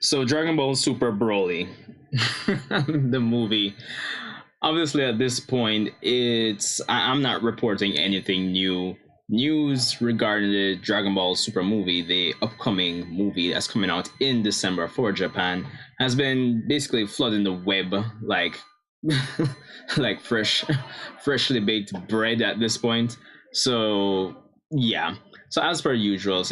So Dragon Ball Super Broly, the movie. Obviously, at this point, I'm not reporting anything new. News regarding the Dragon Ball Super movie, the upcoming movie that's coming out in December for Japan, has been basically flooding the web like like freshly baked bread at this point. So yeah. So as per usual late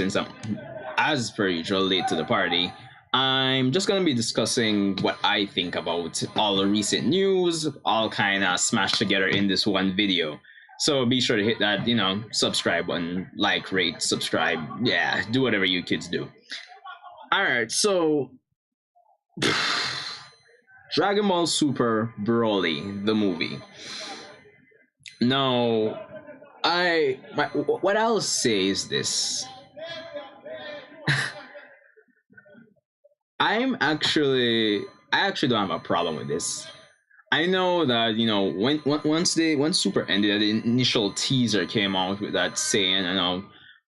to the party, I'm just gonna be discussing what I think about all the recent news, all kind of smashed together in this one video. So be sure to hit that, subscribe button, like, rate, subscribe. Yeah, do whatever you kids do. All right, so Dragon Ball Super Broly, the movie. Now, what I'll say is this. I actually don't have a problem with this. I know that once Super ended, the initial teaser came out with that saying,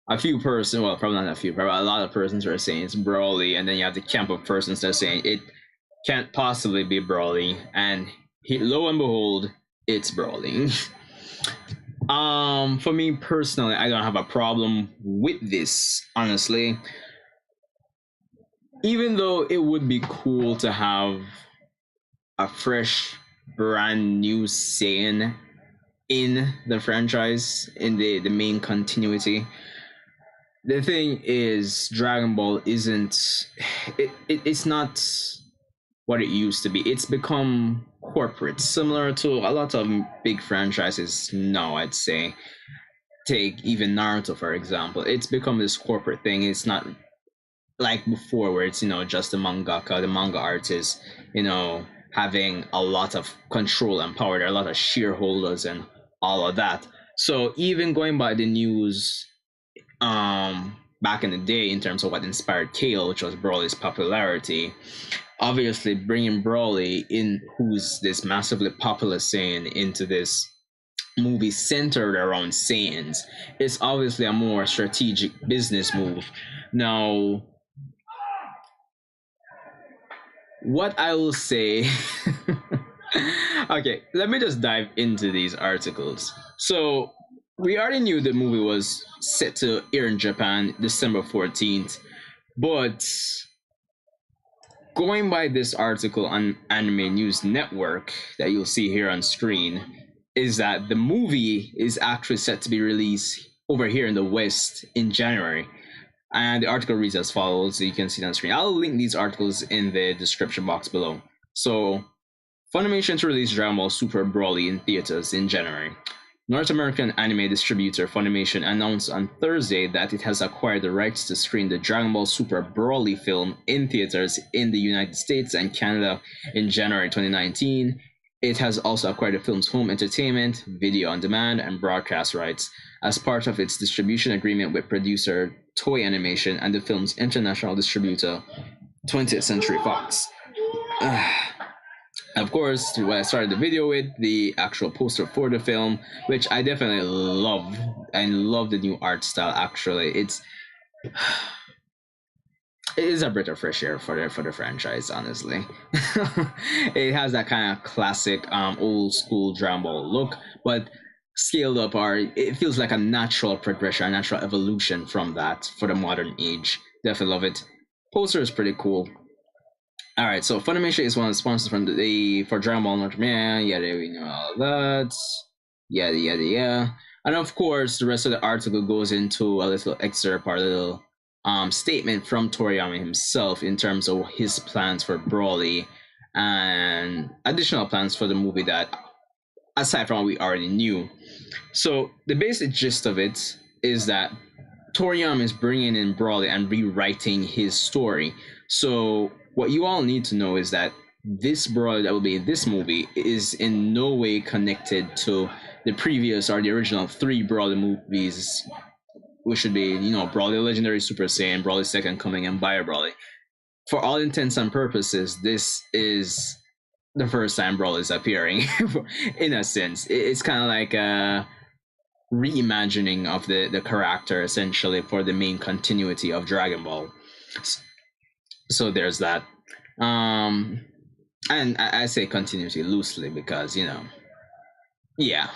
a few persons, well, probably not a few, probably a lot of persons were saying it's Broly, and then you have the camp of persons that are saying it can't possibly be Broly, and lo and behold, it's Broly. For me personally, I don't have a problem with this, honestly. Even though it would be cool to have a fresh, brand new Saiyan in the franchise, in the main continuity. The thing is, Dragon Ball it's not what it used to be. It's become corporate, similar to a lot of big franchises now, I'd say. Take even Naruto, for example. It's become this corporate thing. It's not like before where it's, just the mangaka, the manga artist, having a lot of control and power. There are a lot of shareholders and all of that. So even going by the news back in the day in terms of what inspired Kale, which was Broly's popularity, obviously bringing Broly in, who's this massively popular Saiyan, into this movie centered around Saiyans, is obviously a more strategic business move. Now, what I will say okay, let me just dive into these articles. So we already knew the movie was set to air in Japan December 14th, but going by this article on Anime News Network that you'll see here on screen, is that the movie is actually set to be released over here in the West in January. And the article reads as follows. You can see it on screen. I'll link these articles in the description box below. So, Funimation to release Dragon Ball Super Broly in theaters in January. North American anime distributor Funimation announced on Thursday that it has acquired the rights to screen the Dragon Ball Super Broly film in theaters in the United States and Canada in January 2019. It has also acquired the film's home entertainment, video on demand, and broadcast rights as part of its distribution agreement with producer Toei Animation and the film's international distributor, 20th Century Fox. Of course, what I started the video with, the actual poster for the film, which I definitely love. I love the new art style, actually. It is a breath of fresh air for the franchise, honestly. It has that kind of classic old school Dragon Ball look, but scaled up, or it feels like a natural progression, a natural evolution from that for the modern age. Definitely love it. Poster is pretty cool. All right, so Funimation is one of the sponsors for Dragon Ball North America. Yeah, we know all that. Yeah. And of course, the rest of the article goes into a little excerpt or a little statement from Toriyama himself in terms of his plans for Broly and additional plans for the movie that, aside from what we already knew. So the basic gist of it is that Toriyama is bringing in Broly and rewriting his story. So what you all need to know is that this Broly that will be in this movie is in no way connected to the previous or the original 3 Broly movies, which should be, Broly Legendary Super Saiyan, Broly Second Coming, and Bio Broly. For all intents and purposes, this is the first time Broly is appearing, in a sense. It's kind of like a reimagining of the character, essentially, for the main continuity of Dragon Ball. So there's that. Um, and I say continuity loosely because yeah.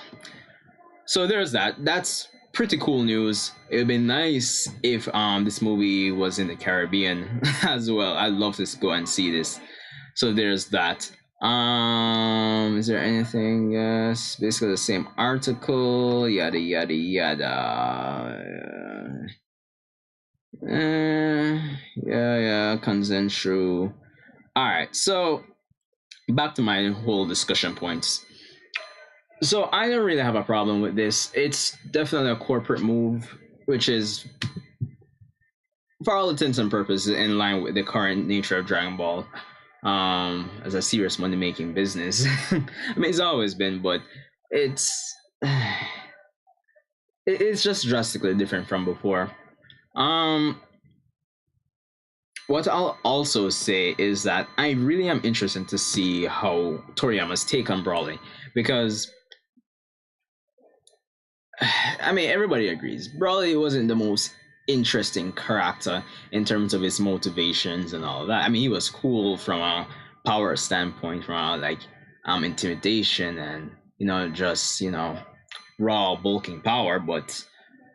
So there's that. That's pretty cool news. It would be nice if this movie was in the Caribbean as well. I'd love to go and see this. So there's that. Is there anything else? Basically the same article. Yada yada yada. Yeah, consent true. All right, so back to my whole discussion points. So I don't really have a problem with this. It's definitely a corporate move, which is, for all intents and purposes, in line with the current nature of Dragon Ball, as a serious money making business. I mean, it's always been, but it's it's just drastically different from before. Um, what I'll also say is that I really am interested to see how Toriyama's take on Broly, because I mean, everybody agrees. Broly wasn't the most interesting character in terms of his motivations and all of that. I mean, he was cool from a power standpoint, from a intimidation and just raw bulking power. But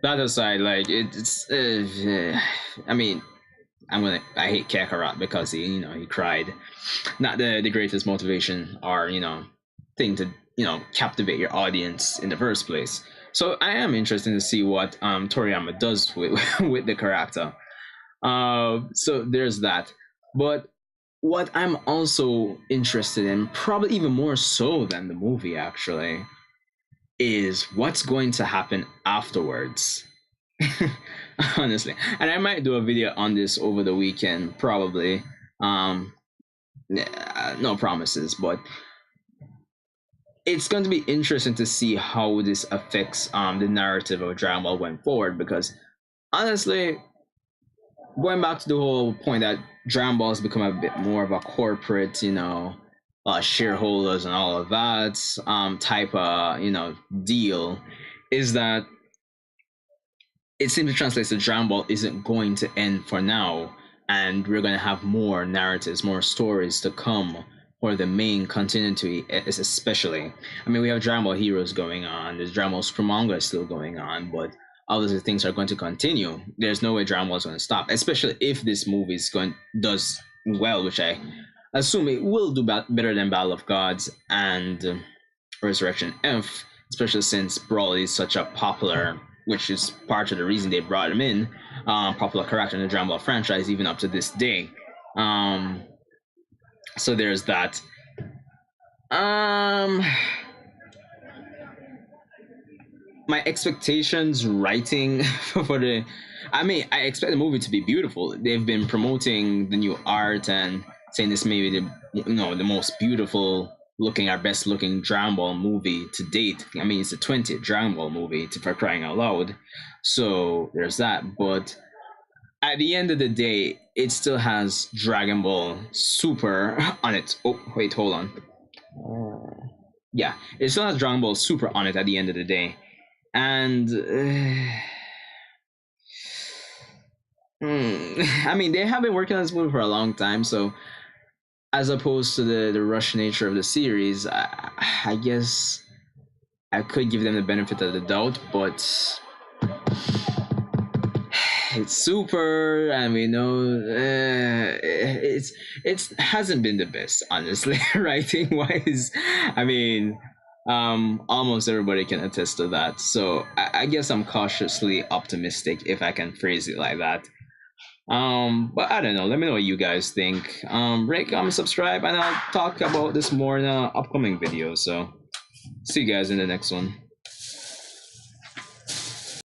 that aside, like it's I mean, I hate Kakarot because he cried. Not the greatest motivation or thing to captivate your audience in the first place. So I am interested to see what Toriyama does with with the character. So there's that. But what I'm also interested in, probably even more so than the movie actually, is what's going to happen afterwards. Honestly, and I might do a video on this over the weekend, probably. No promises, but it's going to be interesting to see how this affects the narrative of Dragon Ball going forward. Because honestly, going back to the whole point that Dragon Ball has become a bit more of a corporate, shareholders and all of that type of deal, is that it simply translates to Dragon Ball isn't going to end for now, and we're going to have more narratives, more stories to come for the main continuity, especially. I mean, we have Dragon Ball Heroes going on, there's Dragon Ball Super Manga is still going on, but obviously things are going to continue. There's no way Dragon Ball is going to stop, especially if this movie does well, which I assume it will do better than Battle of Gods and Resurrection F, especially since Broly is such a popular, which is part of the reason they brought him in, popular character in the Dragon Ball franchise, even up to this day. So there's that. My expectations writing for the, I mean, I expect the movie to be beautiful. They've been promoting the new art and saying this may be the most beautiful looking, our best looking Dragon Ball movie to date. I mean, it's the 20th Dragon Ball movie, for crying out loud. So there's that. But at the end of the day, it still has Dragon Ball Super on it. Oh, wait, hold on. Yeah, it still has Dragon Ball Super on it at the end of the day. And I mean, they have been working on this movie for a long time, so as opposed to the rush nature of the series, I guess I could give them the benefit of the doubt, but it's Super, and we know it's hasn't been the best, honestly, writing wise. I mean, almost everybody can attest to that. So I guess I'm cautiously optimistic, if I can phrase it like that. But I don't know. Let me know what you guys think. Rate, comment, subscribe, and I'll talk about this more in an upcoming video. So see you guys in the next one.